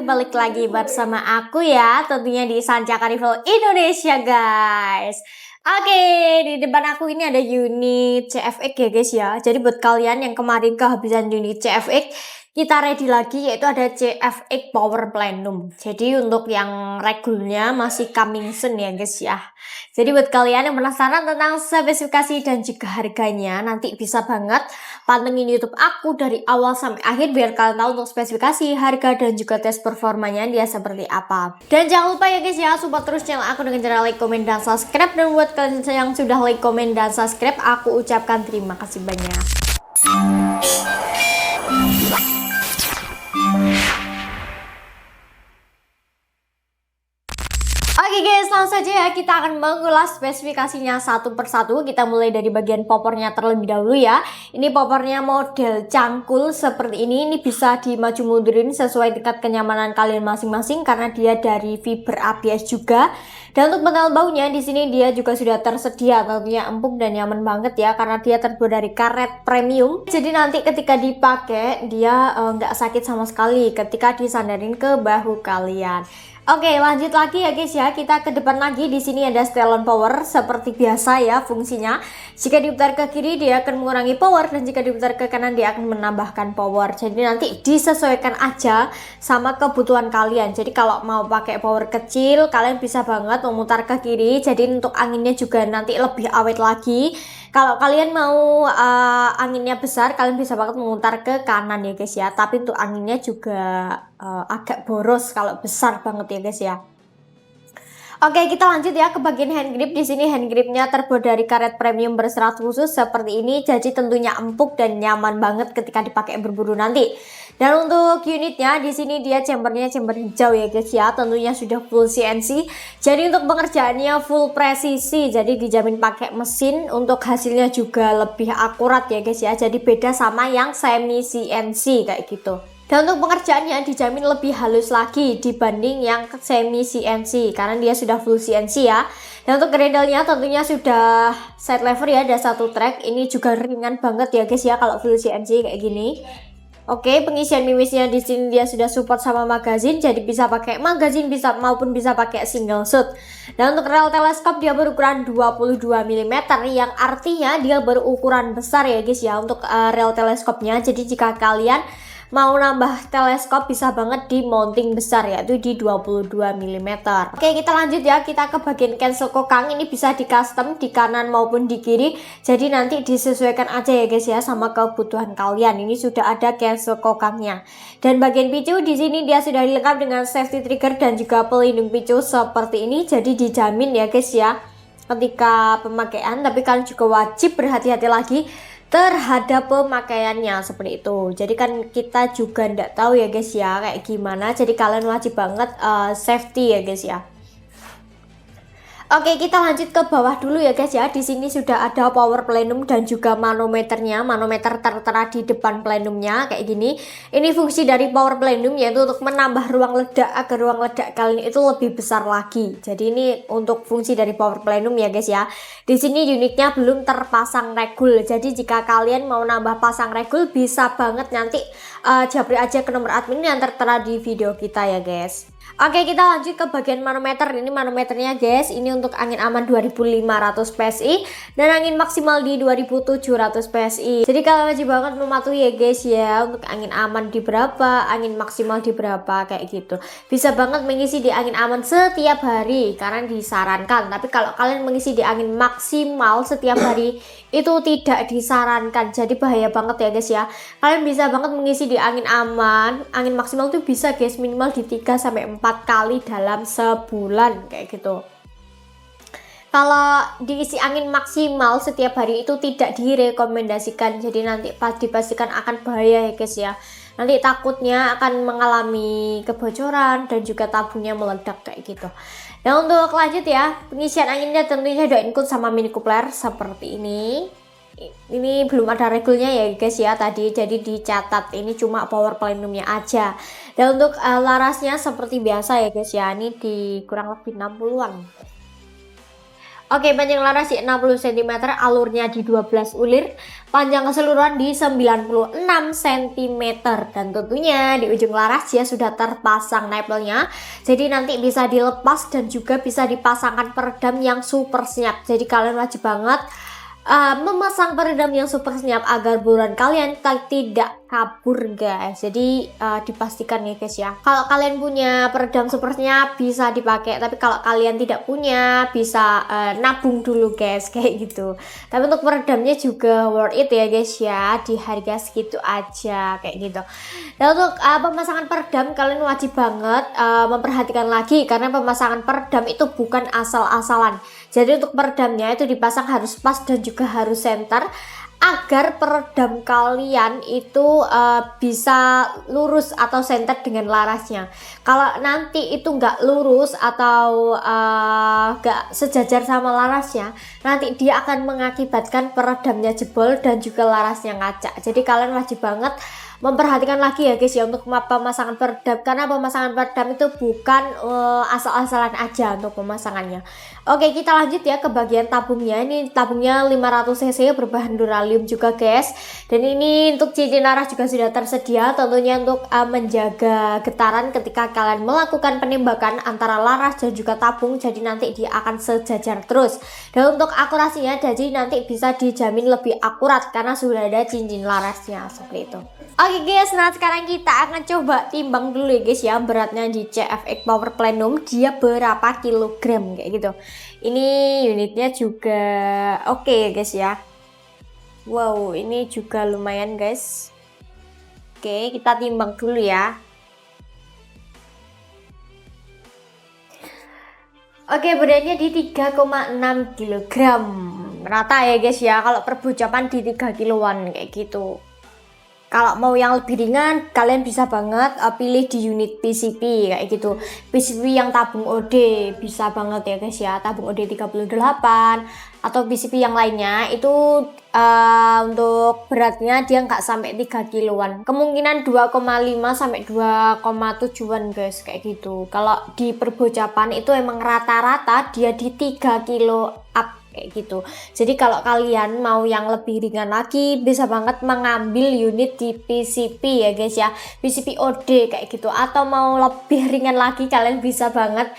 balik lagi bersama aku ya, tentunya di Sancaka Review Indonesia guys. Oke, di depan aku ini ada unit CFX ya guys ya. Jadi buat kalian yang kemarin kehabisan unit CFX, kita ready lagi yaitu ada CFX Power Plenum. Jadi untuk yang regulnya masih coming soon ya guys ya. Jadi buat kalian yang penasaran tentang spesifikasi dan juga harganya, nanti bisa banget pantengin YouTube aku dari awal sampai akhir biar kalian tahu untuk spesifikasi, harga dan juga tes performanya dia seperti apa. Dan jangan lupa ya guys ya, support terus channel aku dengan cara like, komen, dan subscribe. Dan buat kalian yang sudah like, komen, dan subscribe, aku ucapkan terima kasih banyak. Oke guys, langsung saja ya, kita akan mengulas spesifikasinya satu persatu. Kita mulai dari bagian popornya terlebih dahulu ya. Ini popornya model cangkul seperti ini. Ini bisa dimaju mundurin sesuai tingkat kenyamanan kalian masing-masing karena dia dari fiber ABS juga. Dan untuk penel baunya di sini dia juga sudah tersedia, tentunya empuk dan nyaman banget ya karena dia terbuat dari karet premium. Jadi nanti ketika dipakai dia nggak sakit sama sekali ketika disandarin ke bahu kalian. Oke, lanjut lagi ya guys ya. Kita ke depan lagi. Di sini ada setelan power seperti biasa ya fungsinya. Jika diputar ke kiri dia akan mengurangi power dan jika diputar ke kanan dia akan menambahkan power. Jadi nanti disesuaikan aja sama kebutuhan kalian. Jadi kalau mau pakai power kecil, kalian bisa banget memutar ke kiri. Jadi untuk anginnya juga nanti lebih awet lagi. Kalau kalian mau anginnya besar, kalian bisa banget memutar ke kanan ya guys ya. Tapi untuk anginnya juga agak boros kalau besar banget ya guys ya. Oke, kita lanjut ya ke bagian hand grip. Di sini hand gripnya terbuat dari karet premium berserat khusus seperti ini. Jadi tentunya empuk dan nyaman banget ketika dipakai berburu nanti. Dan untuk unitnya di sini dia chambernya chamber hijau ya guys ya. Tentunya sudah full CNC. Jadi untuk pengerjaannya full presisi. Jadi dijamin pakai mesin. Untuk hasilnya juga lebih akurat ya guys ya. Jadi beda sama yang semi CNC kayak gitu. Dan untuk pengerjaannya dijamin lebih halus lagi dibanding yang semi CNC karena dia sudah full CNC ya. Dan untuk grendelnya tentunya sudah side lever ya, ada satu track. Ini juga ringan banget ya guys ya kalau full CNC kayak gini. Oke, pengisian mimisnya di sini dia sudah support sama magazine, jadi bisa pakai magazine bisa maupun bisa pakai single shoot. Dan untuk rel teleskop dia berukuran 22 mm yang artinya dia berukuran besar ya guys ya untuk rel teleskopnya. Jadi jika kalian mau nambah teleskop bisa banget di mounting besar yaitu di 22 mm. Oke, kita lanjut ya, kita ke bagian cancel kokang. Ini bisa di custom di kanan maupun di kiri. Jadi nanti disesuaikan aja ya guys ya sama kebutuhan kalian. Ini sudah ada cancel kokangnya. Dan bagian picu di sini dia sudah dilengkapi dengan safety trigger dan juga pelindung picu seperti ini. Jadi dijamin ya guys ya ketika pemakaian, tapi kalian juga wajib berhati-hati lagi terhadap pemakaiannya seperti itu. Jadi kan kita juga nggak tahu ya guys ya kayak gimana. Jadi kalian wajib banget safety ya guys ya. Oke, kita lanjut ke bawah dulu ya guys ya. Di sini sudah ada power plenum dan juga manometernya. Manometer tertera di depan plenumnya kayak gini. Ini fungsi dari power plenum yaitu untuk menambah ruang ledak agar ruang ledak kalian itu lebih besar lagi. Jadi ini untuk fungsi dari power plenum ya guys ya. Di sini unitnya belum terpasang regul. Jadi jika kalian mau nambah pasang regul bisa banget nanti japri aja ke nomor admin yang tertera di video kita ya guys. Oke, kita lanjut ke bagian manometer. Ini manometernya guys, ini untuk angin aman 2500 PSI dan angin maksimal di 2700 PSI. Jadi kalian wajib banget mematuhi ya guys ya untuk angin aman di berapa, angin maksimal di berapa kayak gitu. Bisa banget mengisi di angin aman setiap hari karena disarankan. Tapi kalau kalian mengisi di angin maksimal setiap hari itu tidak disarankan. Jadi bahaya banget ya guys ya. Kalian bisa banget mengisi di angin aman, angin maksimal tuh bisa guys minimal di 3 sampai 4 kali dalam sebulan kayak gitu. Kalau diisi angin maksimal setiap hari itu tidak direkomendasikan. Jadi nanti dipastikan akan bahaya ya guys ya. Nanti takutnya akan mengalami kebocoran dan juga tabungnya meledak kayak gitu. Dan untuk lanjut ya, pengisian anginnya tentunya ada include sama mini coupler seperti ini. Ini belum ada regulnya ya guys ya tadi, jadi dicatat ini cuma power plenumnya aja. Dan untuk larasnya seperti biasa ya guys ya, ini di kurang lebih 60-an. Oke, panjang laras di 60 cm, alurnya di 12 ulir, panjang keseluruhan di 96 cm, dan tentunya di ujung laras dia sudah terpasang nipple-nya. Jadi nanti bisa dilepas dan juga bisa dipasangkan peredam yang super senyap. Jadi kalian wajib banget memasang peredam yang super senyap agar buruan kalian tidak kabur guys. Jadi dipastikan ya guys ya, kalau kalian punya peredam super senyap bisa dipakai, tapi kalau kalian tidak punya bisa nabung dulu guys, kayak gitu. Tapi untuk peredamnya juga worth it ya guys ya, di harga segitu aja kayak gitu. Dan untuk pemasangan peredam kalian wajib banget memperhatikan lagi, karena pemasangan peredam itu bukan asal-asalan. Jadi untuk peredamnya itu dipasang harus pas dan juga harus center, agar peredam kalian itu bisa lurus atau center dengan larasnya. Kalau nanti itu nggak lurus atau nggak sejajar sama larasnya, nanti dia akan mengakibatkan peredamnya jebol dan juga larasnya ngacak. Jadi kalian wajib banget memperhatikan lagi ya guys ya untuk pemasangan peredam, karena pemasangan peredam itu bukan asal-asalan aja untuk pemasangannya. Oke, kita lanjut ya ke bagian tabungnya. Ini tabungnya 500 cc berbahan duralium juga guys, dan ini untuk cincin laras juga sudah tersedia, tentunya untuk menjaga getaran ketika kalian melakukan penembakan antara laras dan juga tabung, jadi nanti dia akan sejajar terus. Dan untuk akurasinya jadi nanti bisa dijamin lebih akurat karena sudah ada cincin larasnya seperti itu. Oke guys, nah sekarang kita akan coba timbang dulu ya guys ya, beratnya di CFX Power Plenum dia berapa kilogram kayak gitu. Ini unitnya juga oke ya guys ya. Wow, ini juga lumayan guys. Oke, kita timbang dulu ya. Oke, beratnya di 3,6 kg. Rata ya guys ya, kalau perbocapan di 3 kiloan kayak gitu. Kalau mau yang lebih ringan, kalian bisa banget pilih di unit PCP kayak gitu. PCP yang tabung OD bisa banget ya guys ya, tabung OD 38 atau PCP yang lainnya itu untuk beratnya dia nggak sampai 3 kiloan. Kemungkinan 2,5 sampai 2,7an guys kayak gitu. Kalau di perbocapan itu emang rata-rata dia di 3 kilo up kayak gitu. Jadi kalau kalian mau yang lebih ringan lagi bisa banget mengambil unit di PCP ya guys ya, PCP OD kayak gitu. Atau mau lebih ringan lagi kalian bisa banget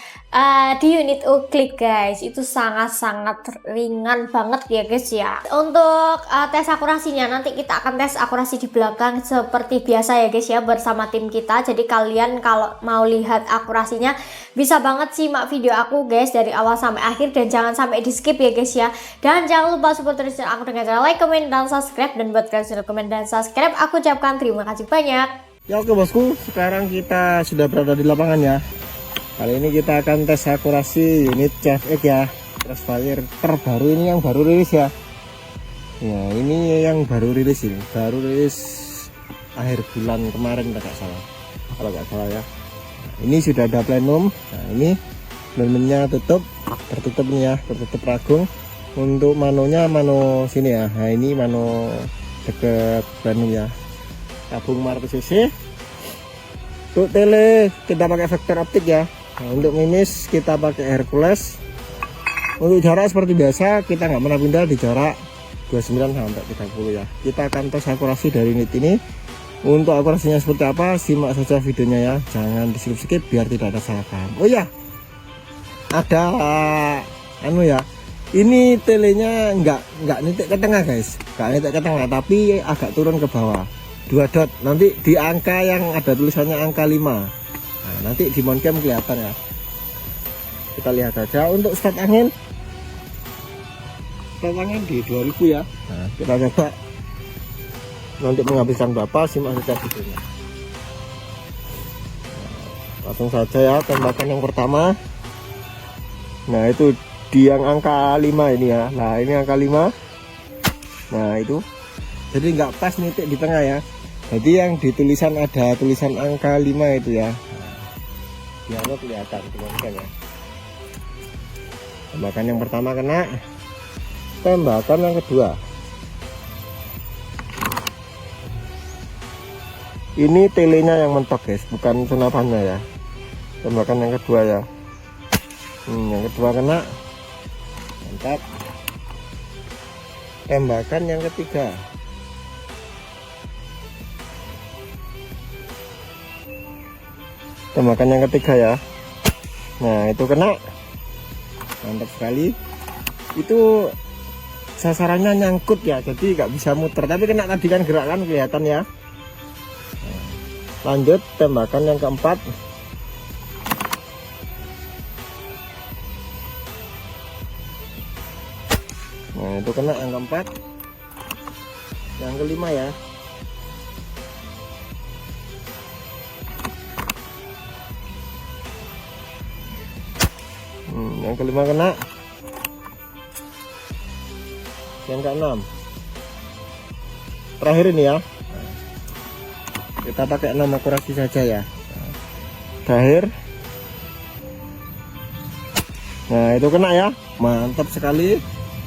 di unit Uklik guys, itu sangat-sangat ringan banget ya guys ya. Untuk tes akurasinya nanti kita akan tes akurasi di belakang seperti biasa ya guys ya bersama tim kita. Jadi kalian kalau mau lihat akurasinya bisa banget simak video aku guys dari awal sampai akhir, dan jangan sampai di skip ya guys ya. Dan jangan lupa support terus aku dengan cara like, comment, dan subscribe. Dan buat kalian sudah komen dan subscribe, aku ucapkan terima kasih banyak. Ya oke bosku, sekarang kita sudah berada di lapangan ya. Kali ini kita akan tes akurasi unit CFX ya, Crossfire terbaru ini, yang baru rilis ya. Ya ini yang baru rilis, ini baru rilis akhir bulan kemarin kalau nggak salah ya. Nah, ini sudah ada plenum. Nah ini plenumnya tertutup nih ya, tertutup ragung. Untuk manonya mano sini ya. Nah ini mano deket plenum ya. Tabung 500 cc. Untuk tele kita pakai vektor optik ya. Nah, untuk mimis kita pakai Hercules. Untuk jarak seperti biasa kita nggak pernah pindah di jarak 29 sampai 30 ya. Kita akan tes akurasi dari unit ini. Untuk akurasinya seperti apa, simak saja videonya ya, jangan di skip biar tidak ada salah paham. Oh ya, ada ya, ini telenya nggak nitik ke tengah guys, nggak nitik ke tengah tapi agak turun ke bawah 2 dot, nanti di angka yang ada tulisannya angka 5. Nah, nanti di moncam kelihatan ya. Kita lihat saja untuk start angin di 2000 ya. Nah, kita coba nanti menghabiskan berapa, simak saja videonya. Nah, langsung saja ya tembakan yang pertama. Nah itu di yang angka 5 ini ya. Nah ini angka 5. Nah itu jadi nggak pas nitik di tengah ya. Jadi yang di tulisan ada tulisan angka 5 itu ya. Biar kelihatan teman-teman ya. Tembakan yang pertama kena. Tembakan yang kedua. Ini telenya yang mentok guys, bukan senapannya ya. Tembakan yang kedua ya. Yang kedua kena. Mantap. Tembakan yang ketiga. Tembakan yang ketiga ya. Nah, itu kena. Mantap sekali. Itu sasarannya nyangkut ya, jadi nggak bisa muter, tapi kena tadi kan gerakan kelihatan ya. Lanjut tembakan yang keempat. Nah, itu kena yang keempat. Yang kelima ya. Yang kelima kena. Yang keenam. Terakhir ini ya. Kita pakai 6 akurasi saja ya. Terakhir. Nah, itu kena ya. Mantap sekali.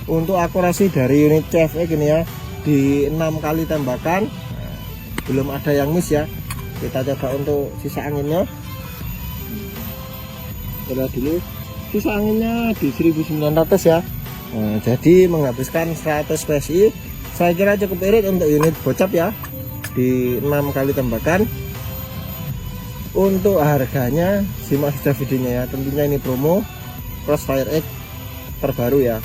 Untuk akurasi dari unit CFX ini ya, di 6 kali tembakan, belum ada yang miss ya. Kita coba untuk sisa anginnya. Kita dulu sisa anginnya di 1900 ya. Nah, jadi menghabiskan 100 PSI. Saya kira cukup irit untuk unit bocap ya, di 6 kali tembakan. Untuk harganya simak saja videonya ya. Tentunya ini promo Crossfire X terbaru ya,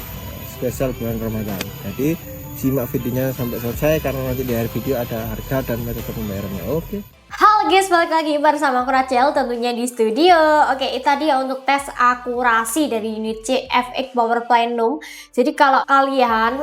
spesial bulan Ramadan. Jadi simak videonya sampai selesai karena nanti di akhir video ada harga dan metode pembayarannya. Oke. Halo guys, balik lagi bersama aku Rachel tentunya di studio. Oke, itu tadi ya untuk tes akurasi dari unit CFX Power Plenum. Jadi kalau kalian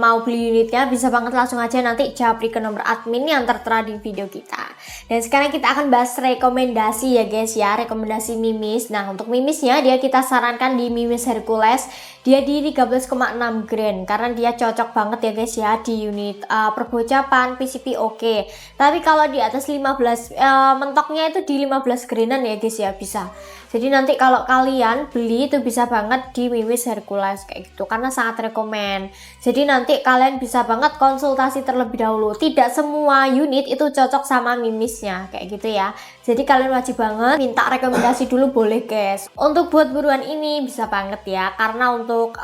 mau beli unitnya bisa banget langsung aja nanti japri ke nomor admin yang tertera di video kita. Dan sekarang kita akan bahas rekomendasi ya guys ya, rekomendasi mimis. Nah, untuk mimisnya dia kita sarankan di Mimis Hercules. Dia di 13,6 grain karena dia cocok banget ya guys ya di unit perbocapan PCP oke. Tapi kalau di atas 15 mentoknya itu di 15 grainan ya guys ya bisa. Jadi nanti kalau kalian beli itu bisa banget di Mimis Hercules kayak gitu karena sangat rekomen. Jadi nanti kalian bisa banget konsultasi terlebih dahulu. Tidak semua unit itu cocok sama mimisnya kayak gitu ya. Jadi kalian wajib banget minta rekomendasi dulu boleh guys. Untuk buat buruan ini bisa banget ya karena untuk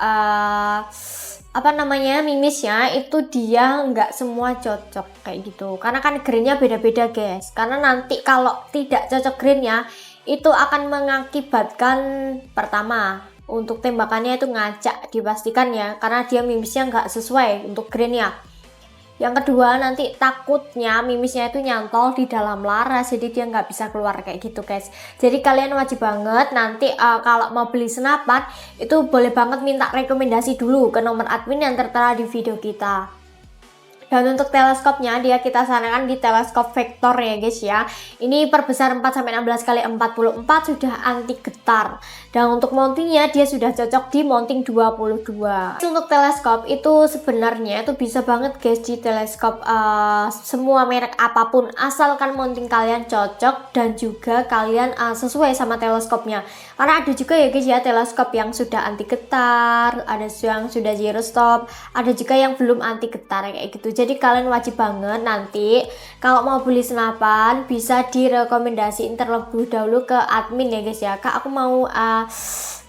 apa namanya mimisnya itu dia nggak semua cocok kayak gitu karena kan grainnya beda-beda guys. Karena nanti kalau tidak cocok grainnya itu akan mengakibatkan pertama untuk tembakannya itu ngacak dipastikan ya karena dia mimisnya nggak sesuai untuk grainnya. Yang kedua nanti takutnya mimisnya itu nyantol di dalam laras jadi dia nggak bisa keluar kayak gitu guys. Jadi kalian wajib banget nanti kalau mau beli senapan itu boleh banget minta rekomendasi dulu ke nomor admin yang tertera di video kita. Dan untuk teleskopnya dia kita sarankan di teleskop vektor ya guys ya. Ini perbesar 4-16 kali 44 sudah anti getar. Dan untuk mountingnya dia sudah cocok di mounting 22. Untuk teleskop itu sebenarnya itu bisa banget guys di teleskop semua merek apapun asalkan mounting kalian cocok dan juga kalian sesuai sama teleskopnya. Karena ada juga ya guys ya teleskop yang sudah anti getar, ada yang sudah zero stop, ada juga yang belum anti getar kayak gitu. Jadi kalian wajib banget nanti kalau mau beli senapan bisa direkomendasiin terlebih dahulu ke admin ya guys ya. Kak aku mau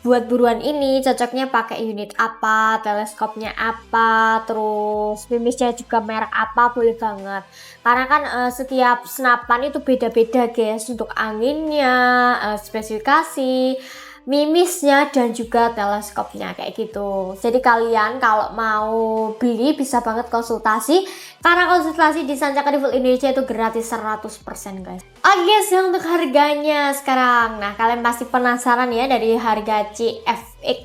buat buruan ini cocoknya pakai unit apa, teleskopnya apa, terus mimisnya juga merek apa boleh banget. Karena kan setiap senapan itu beda-beda guys untuk anginnya, spesifikasi mimisnya dan juga teleskopnya kayak gitu. Jadi kalian kalau mau beli bisa banget konsultasi karena konsultasi di Sancaka Full Indonesia itu gratis 100% guys. Oke guys, untuk harganya sekarang. Nah, kalian pasti penasaran ya dari harga CFX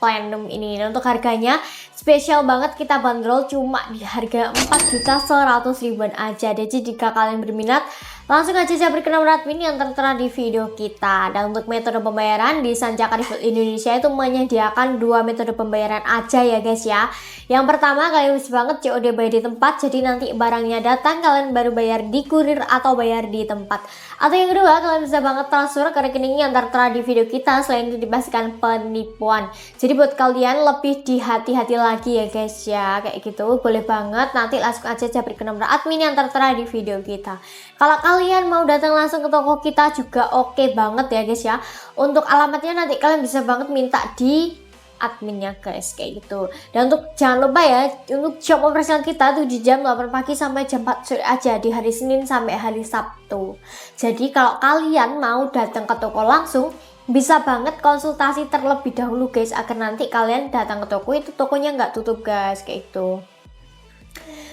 Plenum ini. Dan untuk harganya spesial banget kita bandrol cuma di harga 4.100.000-an aja. Jadi jika kalian berminat langsung aja japri ke nomor admin yang tertera di video kita. Dan untuk metode pembayaran di Sancaka Full Indonesia itu menyediakan 2 metode pembayaran aja ya guys ya. Yang pertama kalian bisa banget COD bayar di tempat, jadi nanti barangnya datang kalian baru bayar di kurir atau bayar di tempat. Atau yang kedua kalian bisa banget transfer ke rekening yang tertera di video kita. Selain itu dipastikan penipuan. Jadi buat kalian lebih hati-hati lagi ya guys ya kayak gitu. Boleh banget nanti langsung aja japri ke nomor admin yang tertera di video kita. Kalau kalian mau datang langsung ke toko kita juga oke banget ya guys ya. Untuk alamatnya nanti kalian bisa banget minta di adminnya guys, kayak gitu. Dan untuk jangan lupa ya, untuk jam operasional kita tuh di jam 8 pagi sampai jam 4 sore aja di hari Senin sampai hari Sabtu. Jadi kalau kalian mau datang ke toko langsung, bisa banget konsultasi terlebih dahulu guys, agar nanti kalian datang ke toko itu tokonya nggak tutup guys, kayak gitu.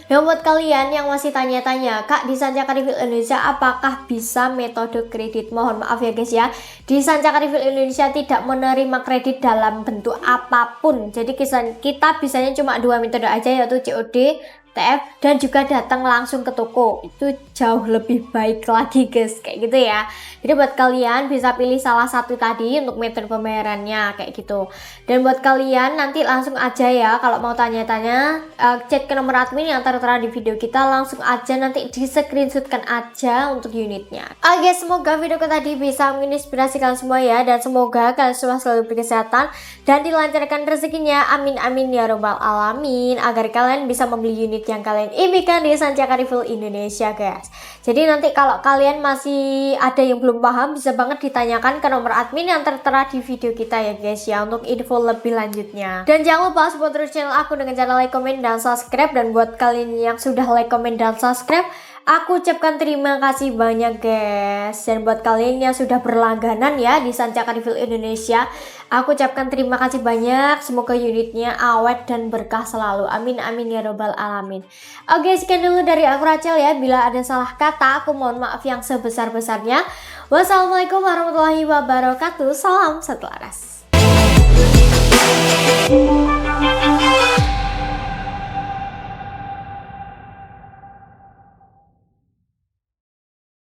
Dan buat kalian yang masih tanya-tanya, Kak, di Sancaka Refill Indonesia apakah bisa metode kredit? Mohon maaf ya guys ya, di Sancaka Refill Indonesia tidak menerima kredit dalam bentuk apapun. Jadi kita bisanya cuma 2 metode aja, yaitu COD, TF, dan juga datang langsung ke toko. Itu jauh lebih baik lagi guys, kayak gitu ya. Jadi buat kalian bisa pilih salah satu tadi untuk metode pembayarannya, kayak gitu. Dan buat kalian nanti langsung aja ya, kalau mau tanya-tanya, chat ke nomor admin yang tertera di video kita, langsung aja nanti di screenshotkan aja untuk unitnya. Oke, semoga videoku tadi bisa menginspirasi kalian semua ya, dan semoga kalian semua selalu berkesehatan dan dilancarkan rezekinya, amin amin ya robbal alamin, agar kalian bisa membeli unit yang kalian impikan di Sancaka Refill Indonesia guys. Jadi nanti kalau kalian masih ada yang belum paham, bisa banget ditanyakan ke nomor admin yang tertera di video kita ya guys ya, untuk info lebih lanjutnya. Dan jangan lupa support terus channel aku dengan cara like, comment, dan subscribe. Dan buat kalian yang sudah like, comment, dan subscribe, aku ucapkan terima kasih banyak guys. Dan buat kalian yang sudah berlangganan ya di Sancaka Refill Indonesia, aku ucapkan terima kasih banyak. Semoga unitnya awet dan berkah selalu, amin amin ya robbal alamin. Oke, sekian dulu dari aku Rachel ya. Bila ada salah kata, aku mohon maaf yang sebesar-besarnya. Wassalamualaikum warahmatullahi wabarakatuh. Salam satu laras.